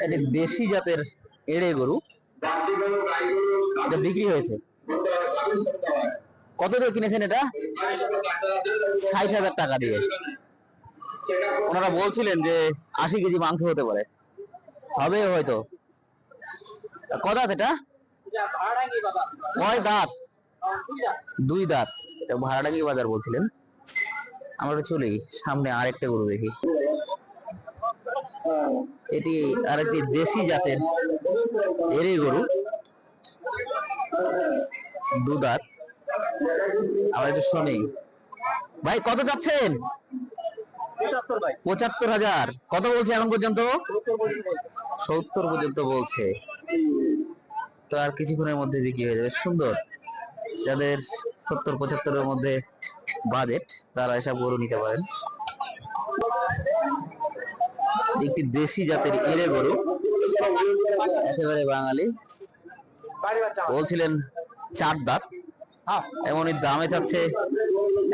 এটা দেশি জাতের এড়ে গরু, এটা বিক্রি হয়েছে। কত দিয়ে কিনেছেন এটা? 60,000 টাকা দিয়ে। ওনারা বলছিলেন যে 80 কেজি মাংস হতে পারে, হবে হয়তো। কত দাঁত এটা? কয় দাঁত? 2 দাঁত। এটা ভাড়াডাঙ্গি বাজার বলছিলেন। আমরা চলি সামনে আরেকটা গরু দেখি। এটি আরেকটি দেশি জাতের এড়ে গরু, 2 দাঁত। আমরা একটু শুনি। ভাই কত যাচ্ছেন? 75,000। কত বলছে এখন পর্যন্ত? 70 পর্যন্ত বলছে। তো আর কিছুক্ষণের মধ্যে বিক্রি হয়ে যাবে। সুন্দর, যাদের 70-75 মধ্যে বাজেট তারা এসব গরু নিতে পারেন। একটি দেশি জাতের এড়ে গরু, একেবারে বাঙালি। বলছিলেন 4 দাঁত, এমনই দামে চাচ্ছে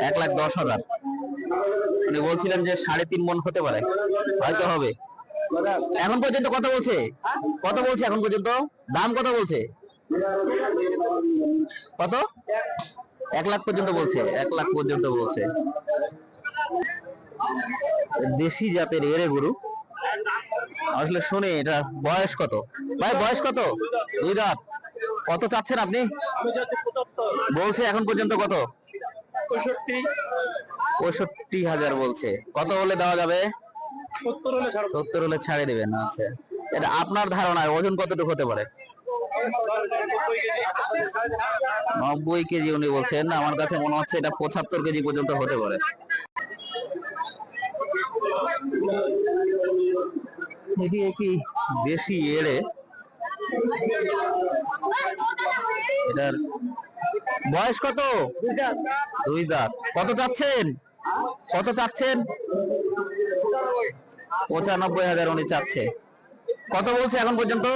1,10,000। উনি বলছিলেন যে 3.5 মণ হতে পারে, হয়তো হবে। এখন পর্যন্ত কত বলছে? কত বলছে এখন পর্যন্ত? দাম কত বলছে? কত? 1 লাখ পর্যন্ত বলছে। 1 লাখ পর্যন্ত বলছে। দেশি জাতের এড়ে গরু। আসলে শুনে এটা বয়স কত? ভাই বয়স কত? 2 দাঁত। কত চাচ্ছেন আপনি? বলছে এখন পর্যন্ত কত? 65,000 বলছে। কত হলে দেওয়া যাবে? 70 হলে ছাড়ে দেবেন। আচ্ছা, এটা আপনার ধারণায় ওজন কতটুকু হতে পারে? 90 কেজি উনি বলছেন। আমার কাছে মনে হচ্ছে এটা 75 কেজি পর্যন্ত হতে পারে। এটি একটি দেশি এড়ে। এটার বয়স কত? 2 দাঁত। কত চাচ্ছেন? কত চাচ্ছেন? 95,000 উনি চাচ্ছে। কত বলছে এখন পর্যন্ত?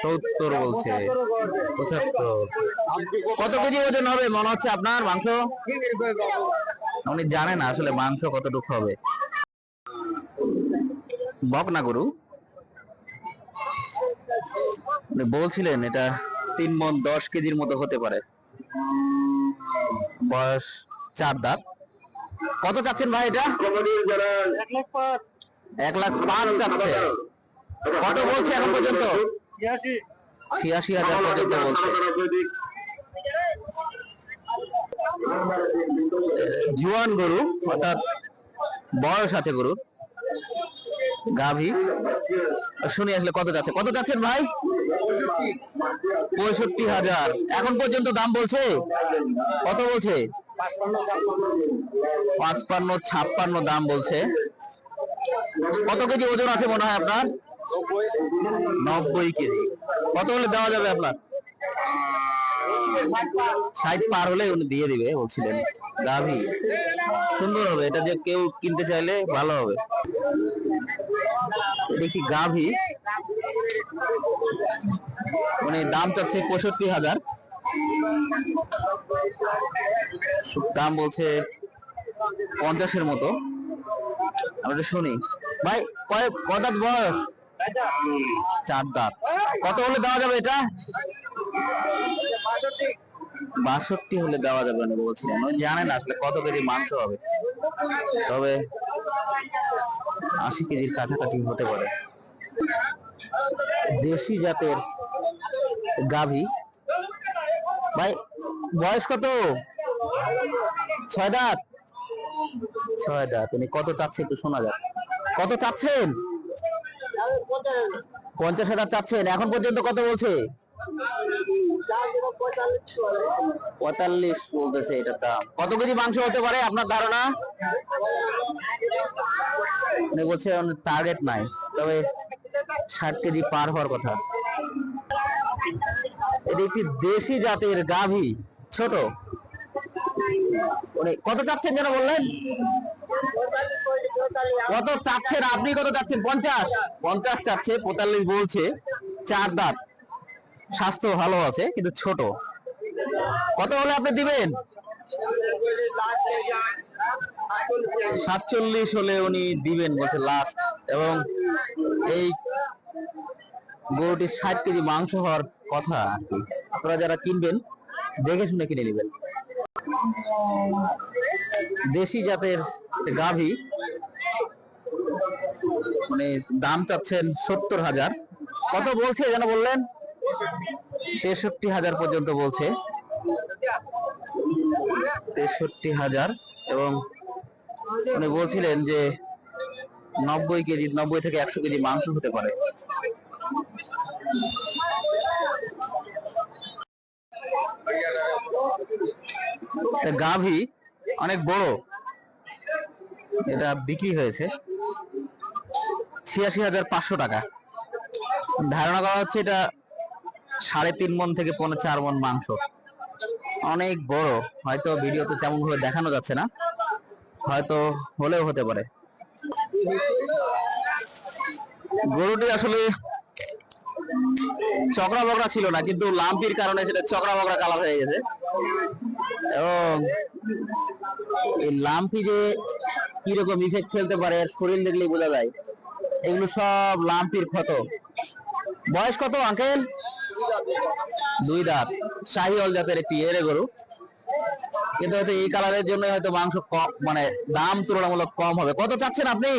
70 বলছে। 75। কত কেজি ওজন হবে মনে হচ্ছে আপনার মাংস? উনি জানেন আসলে মাংস কতটুকু হবে। বকনা গরু, উনি বলছিলেন এটা 3 মণ 10 কেজির মতো হতে পারে। বয়স 4 দাঁত। কত চাচ্ছেন ভাই এটা? 1,05,000 চাচ্ছে। কত বলছে এখন পর্যন্ত? 86,000 পর্যন্ত বলছে। জুয়ান গরু, অর্থাৎ বয়স আছে গরুর, গাভী। শুনি আসলে কত যাচ্ছে। কত যাচ্ছেন ভাই? 65,000 এখন পর্যন্ত দাম বলছে। কত বলছে? 55-56 দাম বলছে। কত কেজি ওজন আছে মনে হয় আপনার? 90 কেজি। কত হলে দেওয়া যাবে আপনার? 60 পার হলে উনি দিয়ে দিবে বলছিলেন। গাভী সুন্দর হবে, এটা যে কেউ কিনতে চাইলে ভালো হবে। একটি গাভী, উনি দাম চাচ্ছে 65,000, দাম বলছে 50-এর মতো। আমরা শুনি। ভাই কয় দাঁত বয়স? 4 দাঁত। কত হলে দেওয়া যাবে এটা? 62 হলে দেওয়া যাবে না বলছিলেন। উনি জানেন আসলে কত কেজি মাংস হবে, তবে 80 কেজির কাছাকাছি হতে পারে। দেশি জাতের গাভী। ভাই বয়স কত? 6 দাঁত। 6 দাঁত। উনি কত চাচ্ছে একটু শোনা যাক। কত চাচ্ছেন? 50,000 চাচ্ছেন। এখন পর্যন্ত কত বলছে? 45 বলতেছে এটার দাম। কত কেজি মাংস হতে পারে আপনার ধারণা? উনি বলছে টার্গেট নাই, তবে 60 কেজি পার হওয়ার কথা। এটি একটি দেশি জাতের গাভী, ছোট। উনি কত চাচ্ছেন যেন বললেন? কত চাচ্ছেন আপনি? কত চাচ্ছেন? 50 চাচ্ছে। 45 বলছে। 4 দাঁত, স্বাস্থ্য ভালো আছে কিন্তু ছোট। কত হলে আপনি দিবেন? 47 হলে উনি দিবেন বলছে লাস্ট। এবং এই গরুটি 60 কেজি মাংস হওয়ার কথা আর কি। আপনারা যারা কিনবেন দেখে শুনে কিনে নেবেন। দেশি জাতের গাভী, মানে দাম চাচ্ছেন 70,000। কত বলছে যেন বললেন? 63,000 পর্যন্ত বলছে। 63,000। এবং উনি বলছিলেন যে 90 কেজি, 90 থেকে 100 কেজি মাংস হতে পারে। গাভী অনেক বড়, এটা বিক্রি হয়েছে 86,500 টাকা। ধারণা করা হচ্ছে এটা 3.5 মণ থেকে 4 মণ মাংস। অনেক বড়, হয়তো ভিডিওতে তেমন ভাবে দেখানো যাচ্ছে না, হয়তো হলেও হতে পারে। গরুটি আসলে চকরা বকরা ছিল না, কিন্তু লাম্পির কারণে সেটা চকরা বকরা কালার হয়ে গেছে। এবং এই লাম্পি যে কিরকম ইফেক্ট ফেলতে পারে শরীর দেখলেই বোঝা যায়। এগুলো সব লাম্পির ক্ষত। বয়স কত আঙ্কেল? 2 দাঁত। শাহিওয়াল জাতের একটি এরে গরু, কিন্তু হয়তো এই কালারের জন্য হয়তো মাংস কম, মানে দাম তুলনামূলক কম হবে। কত চাচ্ছেন আপনি?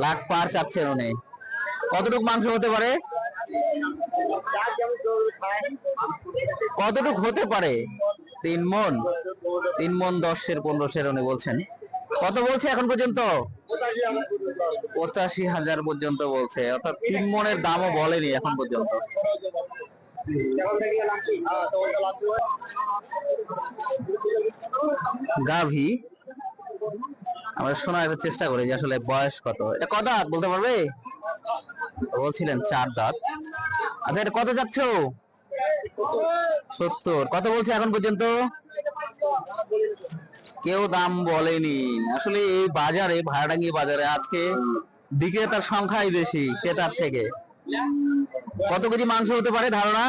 লাখ পার চাচ্ছেন উনি। কতটুকু মাংস হতে পারে? কতটুকু হতে পারে? 3 মণ। 3 মণ 10 15 উনি বলছেন। কত বলছে এখন পর্যন্ত? 85,000 পর্যন্ত বলছে, অর্থাৎ 3 মণের দামও বলেনি এখন পর্যন্ত। গাভী আমরা শোনার চেষ্টা করি যে আসলে বয়স কত। এটা কত দাঁত বলতে পারবে? বলছিলেন 4 দাঁত। আচ্ছা, এটা কত যাচ্ছ? 70। কত বলছে এখন পর্যন্ত? কেউ দাম বলেনি। আসলে এই বাজারে, ভাড়াডাঙ্গি বাজারে আজকে বিক্রেতার সংখ্যাই বেশি ক্রেতার থেকে। কত কেজি মাংস হতে পারে ধারণা?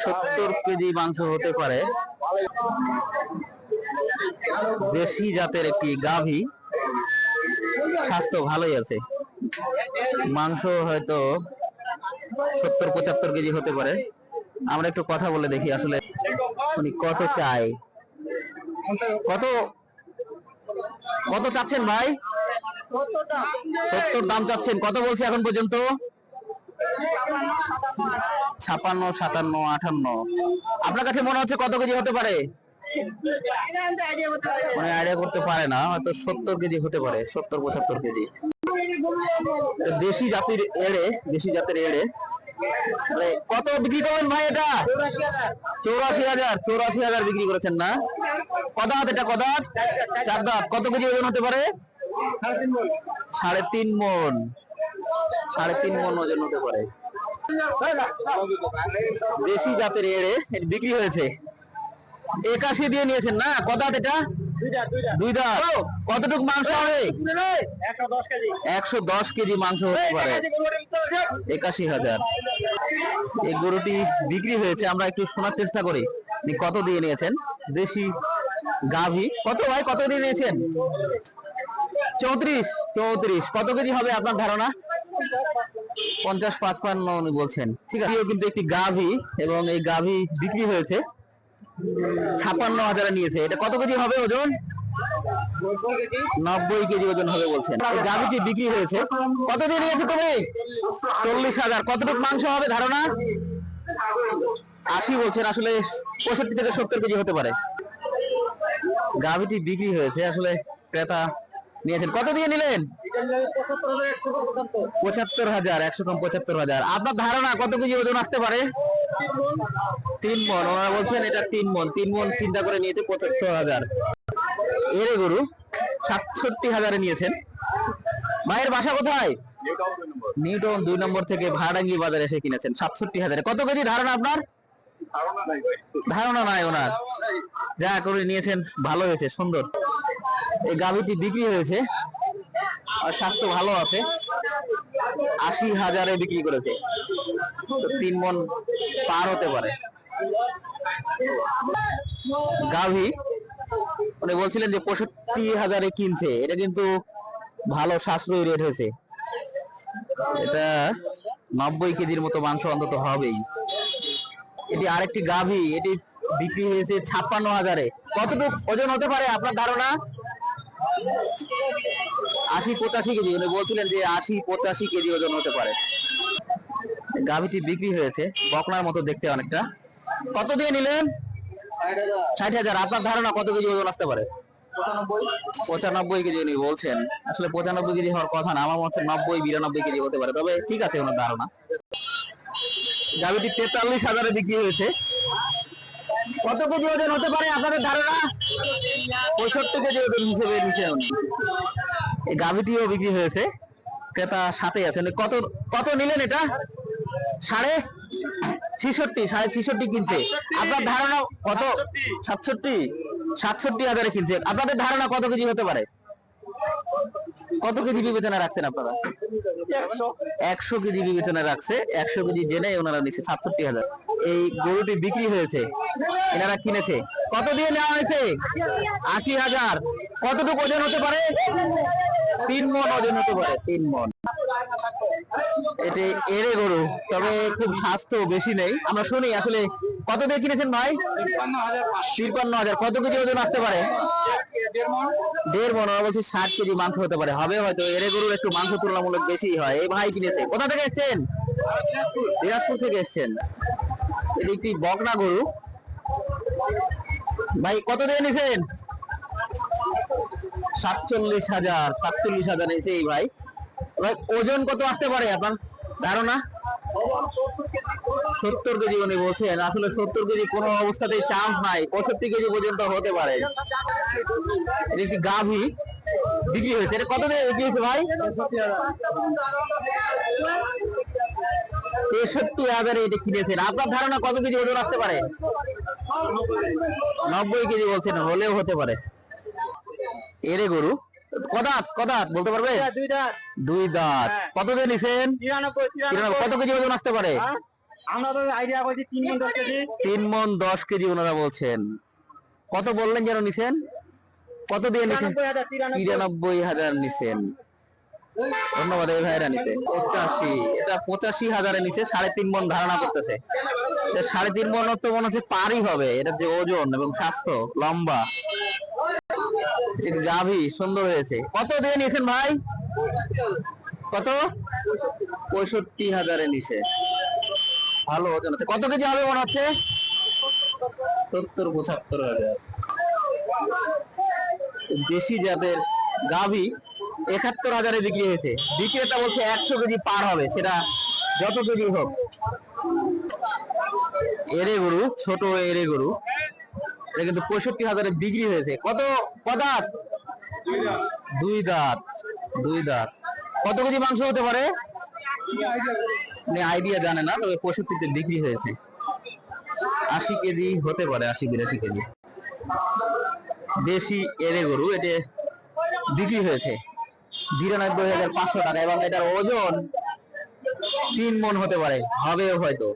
70 কেজি মাংস হতে পারে। দেশি জাতের একটি গাভী, স্বাস্থ্য ভালোই আছে। মাংস হয়তো 70-75 কেজি হতে পারে। আমরা একটু কথা বলে দেখি আসলে উনি কত চাই। কত কত চাচ্ছেন ভাই? 70 দাম চাচ্ছেন। কত বলছে এখন পর্যন্ত? 56, 57, 58। আপনার কাছে মনে হচ্ছে কত কেজি হতে পারে? মানে আইডিয়া করতে পারে না, হয়তো 70 কেজি হতে পারে, 70-75 কেজি। দেশি জাতের এড়ে, দেশি জাতের এড়ে। কত বিক্রি করবেন ভাই এটা? 84,000। 84,000 বিক্রি করেছেন না? কদাত এটা? কদাত 4 দাঁত। কত কেজি ওজন হতে পারে? 3.5 মণ। 3.5 মণ ওজন হতে পারে। দেশি জাতের এড়ে বিক্রি হয়েছে 81 দিয়ে নিয়েছেন না? কদাত এটা? 2 দাঁত। কতটুকু মাংস হবে? 110 কেজি মাংস হতে পারে। 81,000। এই গরুটি বিক্রি হয়েছে। আমরা একটু শোনার চেষ্টা করি কত দিয়ে নিয়েছেন। দেশি গাভী। কত ভাই, কত দিয়ে নিয়েছেন? 34। 34। কত কেজি হবে আপনার ধারণা? 50-55 উনি বলছেন। ঠিক আছে, কিন্তু একটি গাভী, এবং এই গাভী বিক্রি হয়েছে 56,000 নিয়েছে। এটা কত কেজি হবে ওজন? 90 কেজি ওজন হবে বলছেন। এই গাভীটি বিক্রি হয়েছে। কত দিয়ে নিয়েছো তুমি? 40,000। কতটুকু মাংস হবে ধারণা? 80 বলছেন। আসলে 65 থেকে 70 কেজি হতে পারে। গাভীটি বিক্রি হয়েছে, আসলে ক্রেতা নিয়েছেন। কত দিয়ে নিলেন? 75,000। 100 কম 75,000। আপনার ধারণা কত কেজি ওজন আসতে পারে? 3 মণ। ওনারা বলছেন এটা 3 মণ। 3 মণ চিন্তা করে নিয়েছে 75,000। এরে গরু 67,000 নিয়েছেন। ভাইয়ের বাসা কোথায়? নিউটাউন 2 নম্বর থেকে ভাড়াডাঙ্গি বাজারে এসে কিনেছেন 67,000। কত কেজি ধারণা আপনার? ধারণা নাই ওনার। যা করে নিয়েছেন, ভালো হয়েছে, সুন্দর। এই গাভীটি বিক্রি হয়েছে আর স্বাস্থ্য ভালো আছে। 80,000 বিক্রি করেছে। 3 মণ পার হতে পারে। গাভী, উনি বলছিলেন যে 65,000-এ কিনছে। এটা কিন্তু ভালো সাশ্রয়ী রেট হয়েছে। এটা 90 কেজির মতো মাংস অন্তত হবেই। এটি আরেকটি গাভী, এটি বিক্রি হয়েছে 56,000-এ। কতটুকু ওজন হতে পারে আপনার ধারণা? 80-85 কেজি। উনি বলছিলেন যে 80-85 কেজি ওজন হতে পারে। গাভীটি বিক্রি হয়েছে, বকনার মতো দেখতে অনেকটা। কত দিয়ে নিলেন? 60,000। আপনার ধারণা কত কেজি ওজন আসতে পারে? 95 কেজি উনি বলছেন। আসলে 95 কেজি হওয়ার কথা না, আমার মনে হচ্ছে 90-92 কেজি হতে পারে, তবে ঠিক আছে ওনার ধারণা। গাভীটি 43,000-এ বিক্রি হয়েছে। কত কেজি ওজন হতে পারে আপনাদের ধারণা? 65 কেজি ওজন হিসেবে নিচে উনি। এই গাভীটিও বিক্রি হয়েছে, ক্রেতা সাথে আছেন। কত কত নিলেন এটা? 66.5 কিনছে। আপনার ধারণা কত? 67,000-এ কিনছে। আপনাদের ধারণা কত কেজি হতে পারে? কত কেজি বিবেচনা রাখছেন আপনারা? 100 কেজি বিবেচনা রাখছে। 100 কেজি জেনে ওনারা নিচ্ছে 67,000। এই গরুটি বিক্রি হয়েছে, এনারা কিনেছে। কত দিয়ে নেওয়া হয়েছে? 80,000। কতটুকু ওজন হতে পারে? 3 মণ ওজন হতে পারে, 3 মণ। এটি এরে গরু, তবে খুব স্বাস্থ্য বেশি নেই। আমরা শুনি আসলে কত দিয়ে কিনেছেন ভাই? 53,000। কত কেজি ওজন আসতে পারে? 1.5 মণ। ওরা বলছে 60 কেজি মাংস হতে পারে, হবে হয়তো। এরে গরুর একটু মাংস তুলনামূলক বেশি হয়। এই ভাই কিনেছে। কোথা থেকে এসছেন? দিনাজপুর থেকে এসছেন। এটি একটি বকনা গরু। ভাই কত দিয়ে নিছেন? 47,000 নিয়েছে এই ভাই। ভাই ওজন কত আসতে পারে আপনার ধারণা? 70 কেজি উনি বলছেন। আসলে 70 কেজি কোনো অবস্থাতেই চান্স নাই, 65 কেজি পর্যন্ত হতে পারে। এটা একটি গাভী বিক্রি হয়েছে। এটা কত দিয়ে বিক্রি হয়েছে ভাই? 63,000-এ এটা কিনেছেন। আপনার ধারণা কত কেজি ওজন আসতে পারে? 90 কেজি বলছেন, হলেও হতে পারে। এরে গরু কদাত বলতে পারবে? 2 দাঁত। কত দিয়ে নিছেন? 93। কত কেজি ওজন আসতে পারে? আমরা তো আইডিয়া করছি 3 মণ 10 কেজি। 3 মণ 10 কেজি ওনারা বলছেন। কত বললেন যেন নিছেন? কত দিয়ে নিছেন? 93,000 নিছেন। ধন্যবাদ এই ভাইরা নিছে। 85, এটা 85,000-এ নিচে 3.5 মণ ধারণা করতেছে। 3.5 মণ তো মনে হচ্ছে পারই হবে। এটা যে ওজন এবং স্বাস্থ্য, লম্বা গাভী, সুন্দর হয়েছে। কত দিয়ে নিয়েছেন ভাই? কত? 65,000-এ নিচে, ভালো ওজন আছে। কত কেজি হবে মনে হচ্ছে? 70-75,000। দেশি জাতের গাভী 71,000-এ বিক্রি হয়েছে। বিক্রেতা বলছে 100 কেজি পার হবে, সেটা যত কেজি হোক। এরে গরু, ছোট এরে গরু, এটা কিন্তু 65,000-এ বিক্রি হয়েছে। কত দাঁত? 2 দাঁত। 2 দাঁত। কত কেজি মাংস হতে পারে? আইডিয়া জানে না, তবে 65-তে বিক্রি হয়েছে। 80 কেজি হতে পারে, 80-82 কেজি। দেশি এরে গরু, এটা বিক্রি হয়েছে 92,500 টাকা এবং এটার ওজন 3 মণ হতে পারে, হবে হয়তো।